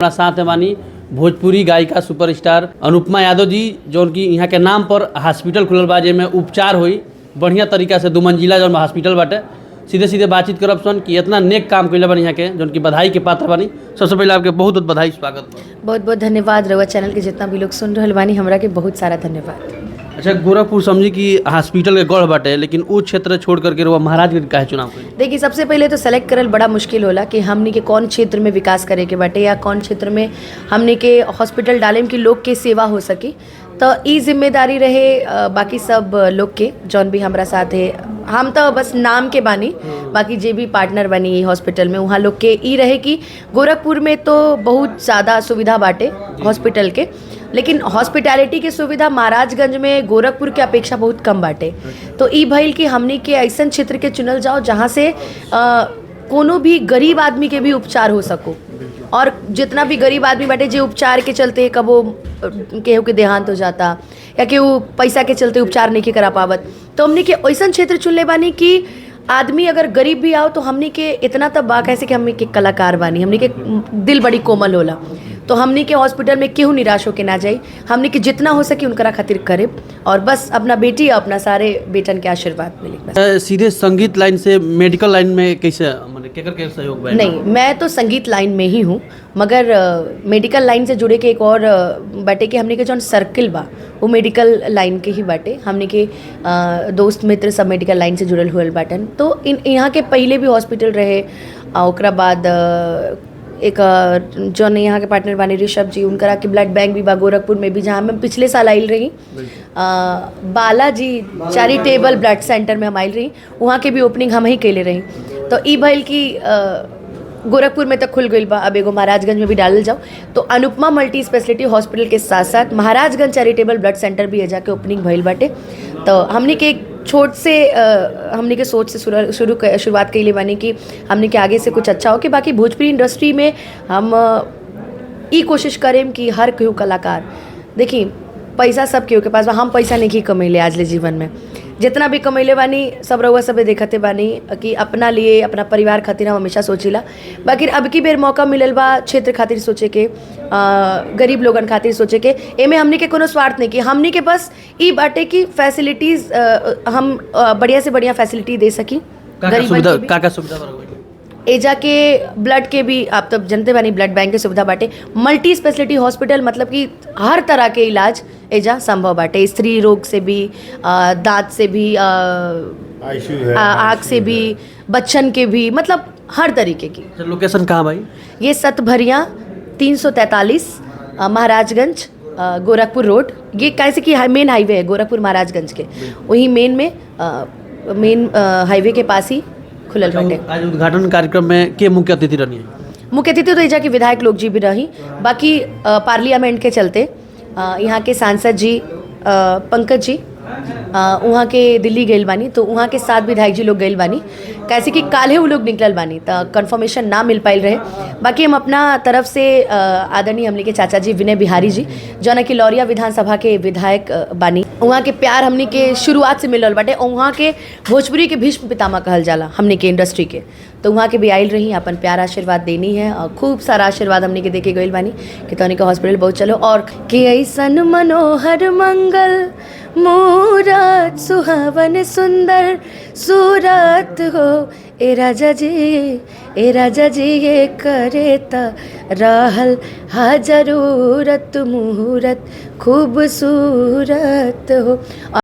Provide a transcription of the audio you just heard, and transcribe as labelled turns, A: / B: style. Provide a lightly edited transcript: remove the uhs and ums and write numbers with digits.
A: हमारा साथ है मानी भोजपुरी गायिका सुपरस्टार अनुपमा यादव जी, जो उनकी यहाँ के नाम पर हॉस्पिटल खुलल बा जेमे उपचार हुई बढ़िया तरीका से 2 मंजिला जो हॉस्पिटल बाटे। सीधे सीधे बातचीत करब सन कि इतना नेक काम कैले बनी यहाँ के जो उनकी बधाई के पात्र बनी। सबसे पहले आपके बहुत बहुत बधाई, स्वागत।
B: बहुत बहुत धन्यवाद रउआ चैनल के जितना भी लोग सुन रहल बानी, हमरा के बहुत सारा धन्यवाद।
A: अच्छा, गोरखपुर समझी कि हॉस्पिटल के गढ़ बाटे, लेकिन वो क्षेत्र छोड़ करके वो महाराजगंज काहे चुनाव करी?
B: देखिए, सबसे पहले तो सेलेक्ट करल बड़ा मुश्किल होला कि हमनी के कौन क्षेत्र में विकास करे के बाटे या कौन क्षेत्र में हमनी के हॉस्पिटल डालेम कि लोग के सेवा हो सके। तो ई जिम्मेदारी रहे बाकी सब लोग के जौन भी हमरा साथ है। हम तो बस नाम के बानी, बाकी जे भी पार्टनर बनी हॉस्पिटल में वहाँ लोग के ई रहे कि गोरखपुर में तो बहुत ज़्यादा सुविधा बाटे हॉस्पिटल के, लेकिन हॉस्पिटैलिटी के सुविधा महाराजगंज में गोरखपुर के अपेक्षा बहुत कम बाटे। तो ई भइल कि हमनी के ऐसा क्षेत्र के चुनल जाओ जहाँ से कोनो भी गरीब आदमी के भी उपचार हो सको, और जितना भी गरीब आदमी बाटे जे उपचार के चलते कबो केहू के देहांत हो जाता या केहू पैसा के चलते उपचार नहीं करा पावत, तो हमनी के ऐसा क्षेत्र चुन ले बानी कि आदमी अगर गरीब भी आओ तो हमनी के इतना तब बा कैसे कि हमनी के कलाकार बानी, हमनी के दिल बड़ी कोमल होला। तो हमनी के हॉस्पिटल में केहू निराश होके ना जाए, हमनी के जितना हो सके उनकरा खातिर करे, और बस अपना बेटी अपना सारे बेटन के आशीर्वाद मिले।
A: सीधे संगीत लाइन से मेडिकल लाइन में कैसे माने केकर के सहयोग बा?
B: नहीं, मैं तो संगीत लाइन में ही हूँ, मगर मेडिकल लाइन से जुड़े के एक और बाटे कि हमने के जौन सर्किल बा वो मेडिकल लाइन के ही बाटे। हमने के दोस्त मित्र सब मेडिकल लाइन से जुड़ल हुए बाटन। तो यहाँ के पहले भी हॉस्पिटल रहे, ओकरा बाद एक जौन यहाँ के पार्टनर बानी ऋषभ जी, उनकरा के ब्लड बैंक भी बा गोरखपुर में भी, जहाँ मैं पिछले साल आइल रही। बालाजी चैरिटेबल ब्लड सेंटर में हम आइल रही, वहाँ के भी ओपनिंग हम ही कैले रही। तो ई भइल कि गोरखपुर में तक खुल गई बा, अब एगो महाराजगंज में भी डालल जाओ। तो अनुपमा मल्टी स्पेशलिटी हॉस्पिटल के साथ साथ महाराजगंज चैरिटेबल ब्लड सेंटर भी है जाके ओपनिंग भइल बाटे। तो हमने के एक छोट से हमने के सोच से शुरुआत कैले बानी कि हमने के आगे से कुछ अच्छा हो कि बाकी भोजपुरी इंडस्ट्री में हम ई कोशिश करें कि हर केहू कलाकार, देखिए पैसा सब केहू के पास बा, हम पैसा नहीं कमैले आज ले जीवन में, जितना भी कमैले बानी सब रउआ सबे देखते बानी कि अपना लिए अपना परिवार खातिर हम हमेशा सोचिला। बाकी अब की बेर मौका मिलल बा क्षेत्र खातिर सोचे के, गरीब लोगन खातिर सोचे के, एमे हमनी के कोनो स्वार्थ नहीं कि हमनी के बस ई बाटे कि फैसिलिटीज़ हम बढ़िया से बढ़िया फैसिलिटी दे सकी।
A: का सुविधा
B: एजा के ब्लड के भी आप तो जनते बानी, ब्लड बैंक के सुविधा बाटे। मल्टी स्पेशलिटी हॉस्पिटल मतलब कि हर तरह के इलाज एजा संभव बाटे, स्त्री रोग से भी, दांत से भी, आँख से भी, बच्चन के भी, मतलब हर तरीके की।
A: लोकेशन कहाँ भाई? ये
B: सतभरिया 343 महाराजगंज गोरखपुर रोड। ये कैसे कि मेन हाईवे है गोरखपुर महाराजगंज के, वही मेन हाईवे के पास ही खुलल बाटे।
A: आज उद्घाटन कार्यक्रम में के मुख्य अतिथि रही है?
B: मुख्य अतिथि तो एजा के विधायक लोग जी भी रही, बाकी पार्लियामेंट के चलते यहाँ के सांसद जी पंकज जी वहाँ के दिल्ली गइल बानी, तो वहाँ के 7 विधायक जी लोग गइल बानी, कैसे कि काल्हे वो लोग निकलल बानी तो कन्फर्मेशन ना मिल पाइल रहे। बाकी हम अपना तरफ से आदरणीय हमने के चाचा जी विनय बिहारी जी, जौन कि लौरिया विधानसभा के विधायक बानी, वहाँ के प्यार हमने के शुरुआत से मिलल बाटे, और वहाँ के भोजपुरी के भीष्म पितामह कहल जाला हमने के इंडस्ट्री के। तो वहाँ के भी आइल रही, अपन प्यार आशीर्वाद देनी है, और खूब सारा आशीर्वाद हमने के देके गइल बानी कि तोहनी के हॉस्पिटल बहुत चलो, और के ऐसन मनोहर मंगल मूरत सुहावन सुंदर सूरत हो, ए राजा जी ये करे ता रहल हा जरूरत मुहूर्त खूबसूरत हो।